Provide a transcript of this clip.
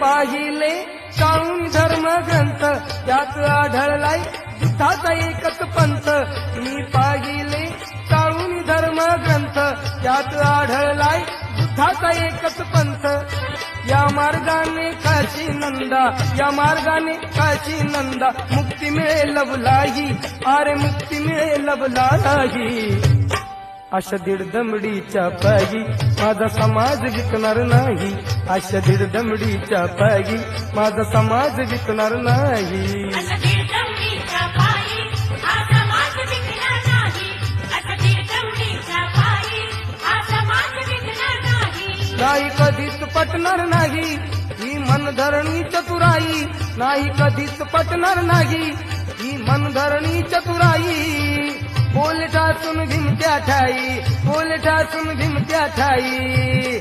पाहिले चाळून धर्म ग्रंथ त्यात आढळलाय बुद्धाचा एकच पंथ मी पाहिले चाळून धर्म ग्रंथ त्यात आढळलाय बुद्धाचा एकच पंथ या मार्गाने काशी नंदा या मार्गाने काशी नंदा मुक्ती मिळेल लवलाही अरे मुक्ती मिळेल लवलाही अशा दीड दमडीच्या पायी माझा समाज विकणार नाही अशा दीड दमडीच्या पायी माझा समाज विकणार नाही नाही कधीच पटणार नाही ही मनधरणी चतुराई नाही कधीच पटणार नाही ही मनधरणी चतुराई बोल ठासून भिमत्या ठाई बोल ठासून भिमत्या ठाई